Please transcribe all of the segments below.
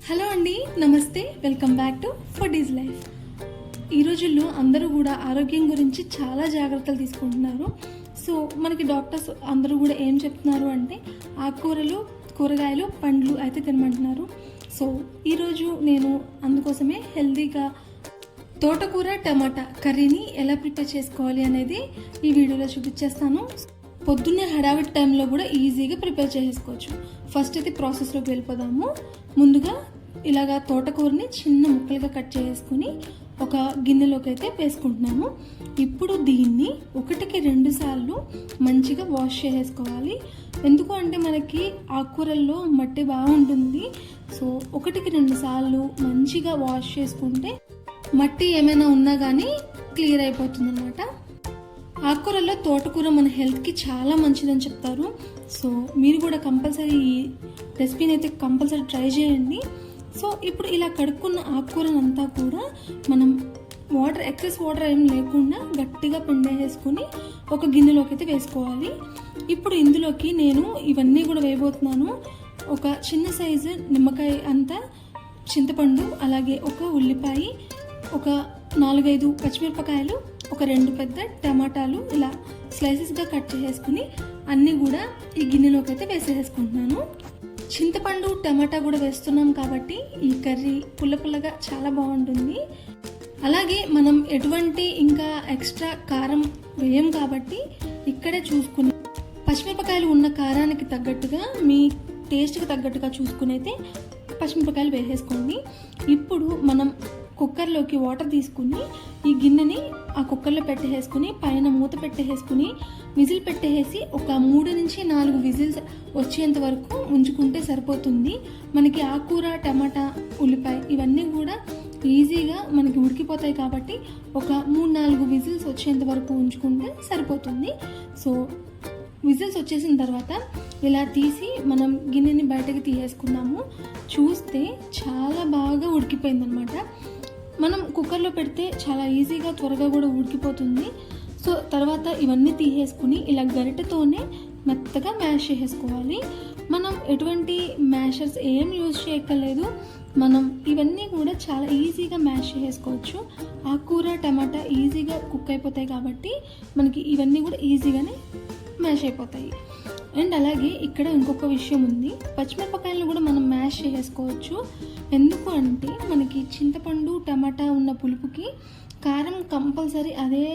Hello అండి, నమస్తే. Welcome back to foodies life. ఈ రోజుల్లో అందరూ కూడా ఆరోగ్యం గురించి చాలా జాగ్రత్తలు తీసుకుంటున్నారు. సో మనకి డాక్టర్స్ అందరూ కూడా ఏం చెప్తున్నారు అంటే ఆకుకూరలు, కూరగాయలు, పండ్లు అయితే తినమంటున్నారు. సో ఈరోజు నేను అందుకోసమే హెల్తీగా తోటకూర టమాటా కర్రీని ఎలా ప్రిపేర్ చేసుకోవాలి అనేది ఈ వీడియోలో చూపించేస్తాను. పొద్దున్నే హడావిడి టైంలో కూడా ఈజీగా ప్రిపేర్ చేసుకోవచ్చు. ఫస్ట్ అయితే ప్రాసెస్లోకి వెళ్ళిపోదాము. ముందుగా ఇలాగా తోటకూరని చిన్న ముక్కలుగా కట్ చేసుకుని ఒక గిన్నెలోకి అయితే వేసుకుంటున్నాము. ఇప్పుడు దీన్ని 1-2 సార్లు మంచిగా వాష్ చేసుకోవాలి. ఎందుకు అంటే మనకి ఆకుకూరల్లో మట్టి బాగుంటుంది. సో 1-2 సార్లు మంచిగా వాష్ చేసుకుంటే మట్టి ఏమైనా ఉన్నా కానీ క్లియర్ అయిపోతుంది అనమాట. ఆకుకూరల్లో తోటకూర మన హెల్త్కి చాలా మంచిదని చెప్తారు. సో మీరు కూడా కంపల్సరీ ఈ రెసిపీని అయితే కంపల్సరీ ట్రై చేయండి. సో ఇప్పుడు ఇలా కడుక్కున్న ఆకుకూరనంతా కూడా మనం ఎక్సెస్ వాటర్ ఏం లేకుండా గట్టిగా పిండేసుకుని ఒక గిన్నెలోకి అయితే వేసుకోవాలి. ఇప్పుడు ఇందులోకి నేను ఇవన్నీ కూడా వేయబోతున్నాను. ఒక చిన్న సైజు నిమ్మకాయ అంత చింతపండు, అలాగే ఒక ఉల్లిపాయ, ఒక 4-5 పచ్చిమిరపకాయలు, ఒక 2 పెద్ద టమాటాలు ఇలా స్లైసెస్గా కట్ చేసుకుని అన్నీ కూడా ఈ గిన్నెలోకి అయితే వేసేసుకుంటున్నాను. చింతపండు, టమాటా కూడా వేస్తున్నాం కాబట్టి ఈ కర్రీ పుల్లగా చాలా బాగుంటుంది. అలాగే మనం ఎటువంటి ఇంకా ఎక్స్ట్రా కారం వేయం కాబట్టి ఇక్కడే చూసుకుని పచ్చిమిరపకాయలు ఉన్న కారానికి తగ్గట్టుగా మీ టేస్ట్కి తగ్గట్టుగా చూసుకుని అయితే పచ్చిమిరపకాయలు వేసేసుకోండి. ఇప్పుడు మనం కుక్కర్లోకి వాటర్ తీసుకుని ఈ గిన్నెని ఆ కుక్కర్లో పెట్టేసుకుని పైన మూత పెట్టేసుకుని విజిల్ పెట్టేసి ఒక 3-4 విజిల్స్ వచ్చేంత వరకు ఉంచుకుంటే సరిపోతుంది. మనకి ఆకుకూర, టమాటా, ఉల్లిపాయ ఇవన్నీ కూడా ఈజీగా మనకి ఉడికిపోతాయి కాబట్టి ఒక 3-4 విజిల్స్ వచ్చేంత వరకు ఉంచుకుంటే సరిపోతుంది. సో విజిల్స్ వచ్చేసిన తర్వాత ఇలా తీసి మనం గిన్నెని బయటకి తీసేసుకున్నాము. చూస్తే చాలా బాగా ఉడికిపోయిందనమాట. మనం కుక్కర్లో పెడితే చాలా ఈజీగా త్వరగా కూడా ఉడికిపోతుంది. సో తర్వాత ఇవన్నీ తీసేసుకుని ఇలా గరిటెతోనే మెత్తగా మ్యాష్ చేసుకోవాలి. మనం ఎటువంటి మ్యాషర్స్ ఏం యూజ్ చేయక్కర్లేదు. మనం ఇవన్నీ కూడా చాలా ఈజీగా మ్యాష్ చేసుకోవచ్చు. ఆకుకూర, టమాటా ఈజీగా కుక్ అయిపోతాయి కాబట్టి మనకి ఇవన్నీ కూడా ఈజీగానే మ్యాష్ అయిపోతాయి. అండ్ అలాగే ఇక్కడ ఇంకొక విషయం ఉంది. పచ్చిమిరపకాయలను కూడా మనం మ్యాష్ చేసుకోవచ్చు. ఎందుకు అంటే మనకి చింతపండు, టమాటా ఉన్న పులుపుకి కారం కంపల్సరీ అదే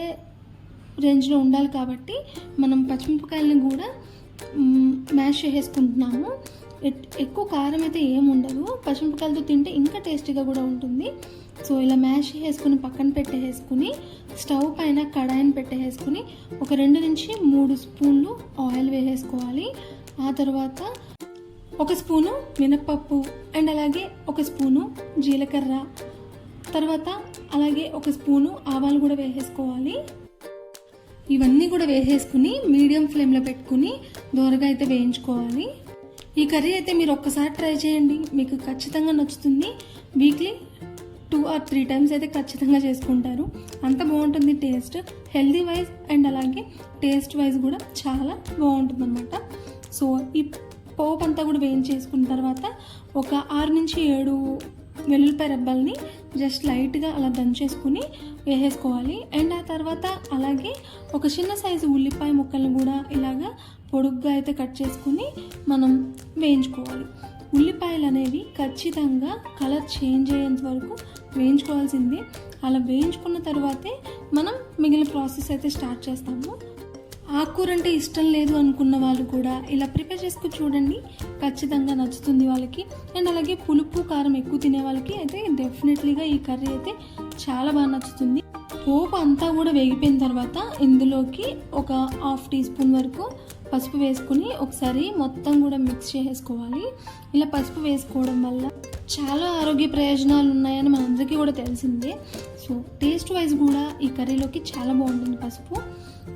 రేంజ్లో ఉండాలి కాబట్టి మనం పచ్చిమిరపకాయలను కూడా మ్యాష్ చేసుకుంటున్నాము. ఎక్కువ కారం అయితే ఏముండదు. పచ్చిమిరపకాయలతో తింటే ఇంకా టేస్టీగా కూడా ఉంటుంది. సో ఇలా మ్యాష్ చేసుకుని పక్కన పెట్టేసుకుని స్టవ్ పైన కడాయిని పెట్టేసుకుని ఒక 2-3 స్పూన్లు ఆయిల్ వేసేసుకోవాలి. ఆ తర్వాత 1 స్పూను మినప్పప్పు అండ్ అలాగే 1 స్పూను జీలకర్ర, తర్వాత అలాగే 1 స్పూను ఆవాలు కూడా వేసేసుకోవాలి. ఇవన్నీ కూడా వేసేసుకుని మీడియం ఫ్లేమ్లో పెట్టుకుని దోరగా అయితే వేయించుకోవాలి. ఈ కర్రీ అయితే మీరు ఒక్కసారి ట్రై చేయండి, మీకు ఖచ్చితంగా నచ్చుతుంది. వీక్లీ 2 or 3 టైమ్స్ అయితే ఖచ్చితంగా చేసుకుంటారు. అంత బాగుంటుంది టేస్ట్. హెల్దీ వైజ్ అండ్ అలాగే టేస్ట్ వైజ్ కూడా చాలా బాగుంటుంది అనమాట. సో ఈ పోపు అంతా కూడా వేయించేసుకున్న తర్వాత ఒక 6-7 వెల్లుల్లిపాయ రెబ్బల్ని జస్ట్ లైట్గా అలా దంచేసుకుని వేసేసుకోవాలి. అండ్ ఆ తర్వాత అలాగే ఒక చిన్న సైజు ఉల్లిపాయ ముక్కలను కూడా ఇలాగా పొడుగ్గా అయితే కట్ చేసుకుని మనం వేయించుకోవాలి. ఉల్లిపాయలు అనేవి ఖచ్చితంగా కలర్ చేంజ్ అయ్యేంత వరకు వేయించుకోవాల్సిందే. అలా వేయించుకున్న తర్వాతే మనం మిగిలిన ప్రాసెస్ అయితే స్టార్ట్ చేస్తాము. ఆకుకూర అంటే ఇష్టం లేదు అనుకున్న వాళ్ళు కూడా ఇలా ప్రిపేర్ చేసుకుని చూడండి, ఖచ్చితంగా నచ్చుతుంది వాళ్ళకి. అండ్ అలాగే పులుపు, కారం ఎక్కువ తినే వాళ్ళకి అయితే డెఫినెట్లీగా ఈ కర్రీ అయితే చాలా బాగా నచ్చుతుంది. పోపు అంతా కూడా వేగిపోయిన తర్వాత ఇందులోకి ఒక 1/2 టీ స్పూన్ వరకు పసుపు వేసుకుని ఒకసారి మొత్తం కూడా మిక్స్ చేసుకోవాలి. ఇలా పసుపు వేసుకోవడం వల్ల చాలా ఆరోగ్య ప్రయోజనాలు ఉన్నాయని మనందరికీ కూడా తెలిసిందే. సో టేస్ట్ వైజ్ కూడా ఈ కర్రీలోకి చాలా బాగుంటుంది పసుపు.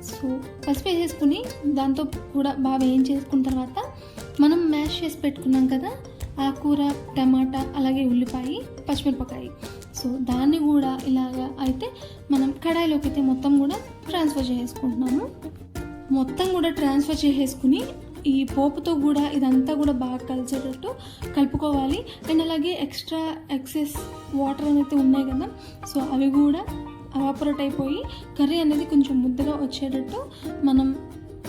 సో పసుపు వేసేసుకుని దాంతో కూడా బాగా వేయించేసుకున్న తర్వాత మనం మ్యాష్ చేసి పెట్టుకున్నాం కదా ఆకుకూర, టమాటా, అలాగే ఉల్లిపాయ, పచ్చిమిరపకాయ. సో దాన్ని కూడా ఇలాగా అయితే మనం కడాయిలోకి అయితే మొత్తం కూడా ట్రాన్స్ఫర్ చేసుకుంటున్నాము. మొత్తం కూడా ట్రాన్స్ఫర్ చేసేసుకుని ఈ పోపుతో కూడా ఇదంతా కూడా బాగా కలిసేటట్టు కలుపుకోవాలి. అండ్ అలాగే ఎక్సెస్ వాటర్ అనేది ఉన్నాయి కదా, సో అవి కూడా ఎవాపరేట్ అయిపోయి కర్రీ అనేది కొంచెం ముద్దగా వచ్చేటట్టు మనం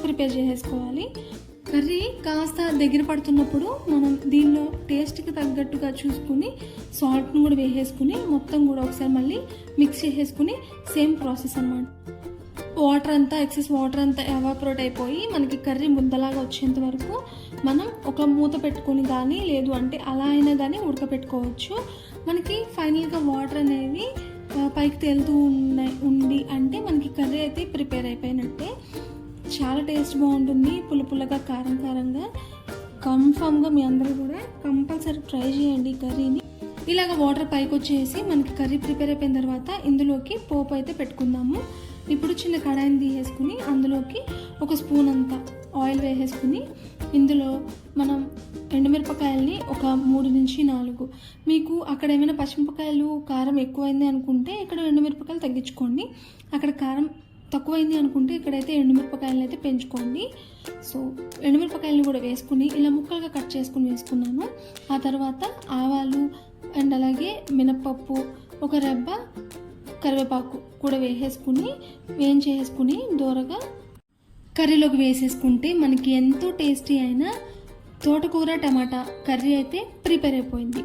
ప్రిపేర్ చేసేసుకోవాలి. కర్రీ కాస్త దగ్గర పడుతున్నప్పుడు మనం దీనిలో టేస్ట్కి తగ్గట్టుగా చూసుకుని సాల్ట్ను కూడా వేసేసుకుని మొత్తం కూడా ఒకసారి మళ్ళీ మిక్స్ చేసేసుకుని సేమ్ ప్రాసెస్ అన్నమాట. ఎక్సెస్ వాటర్ అంతా ఎవాపరేట్ అయిపోయి మనకి కర్రీ ముద్దలాగా వచ్చేంత వరకు మనం ఒక మూత పెట్టుకొని కానీ లేదు అంటే అలా అయినా కానీ ఉడకపెట్టుకోవచ్చు. మనకి ఫైనల్గా వాటర్ అనేవి పైకి తేలుతూ ఉంది అంటే మనకి కర్రీ అయితే ప్రిపేర్ అయిపోయినట్టే. చాలా టేస్ట్ బాగుంటుంది, పుల్లగా కారంగా. కన్ఫామ్గా మీ అందరూ కూడా కంపల్సరీ ట్రై చేయండి కర్రీని. ఇలాగ వాటర్ పైకి వచ్చేసి మనకి కర్రీ ప్రిపేర్ అయిపోయిన తర్వాత ఇందులోకి పోపు అయితే పెట్టుకుందాము. ఇప్పుడు చిన్న కడాయిని తీసేసుకుని అందులోకి 1 స్పూన్ అంతా ఆయిల్ వేసేసుకుని ఇందులో మనం ఎండుమిరపకాయల్ని ఒక 3 నుంచి 4, మీకు అక్కడ ఏమైనా పచ్చిమిరపకాయలు కారం ఎక్కువైంది అనుకుంటే ఇక్కడ ఎండుమిరపకాయలు తగ్గించుకోండి, అక్కడ కారం తక్కువైంది అనుకుంటే ఇక్కడైతే ఎండుమిరపకాయలను అయితే పెంచుకోండి. సో ఎండుమిరపకాయలను కూడా వేసుకుని ఇలా ముక్కలుగా కట్ చేసుకుని వేసుకున్నాను. ఆ తర్వాత ఆవాలు అండ్ అలాగే మినప్పప్పు, ఒక రెబ్బ కరివేపాకు కూడా వేయించేసుకుని దూరగా కర్రీలోకి వేసేసుకుంటే మనకి ఎంతో టేస్టీ అయిన తోటకూర టమాటా కర్రీ అయితే ప్రిపేర్ అయిపోయింది.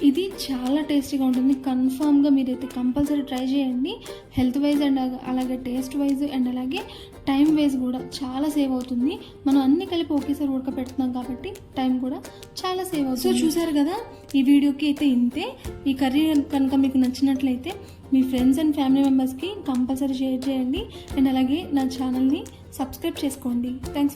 ఇది చాలా టేస్టీగా ఉంటుంది. కన్ఫామ్గా మీరైతే కంపల్సరీ ట్రై చేయండి. హెల్త్ వైజ్ అండ్ అలాగే టేస్ట్ వైజ్ అండ్ అలాగే టైం వైజ్ కూడా చాలా సేవ్ అవుతుంది. మనం అన్ని కలిపి ఒకేసారి ఉడకపెడుతున్నాం కాబట్టి టైం కూడా చాలా సేవ్ అవుతుంది. సో చూసారు కదా, ఈ వీడియోకి అయితే ఇంతే. ఈ కర్రీ కనుక మీకు నచ్చినట్లయితే మీ ఫ్రెండ్స్ అండ్ ఫ్యామిలీ మెంబర్స్కి కంపల్సరీ షేర్ చేయండి అండ్ అలాగే నా ఛానల్ని సబ్స్క్రైబ్ చేసుకోండి. థ్యాంక్స్.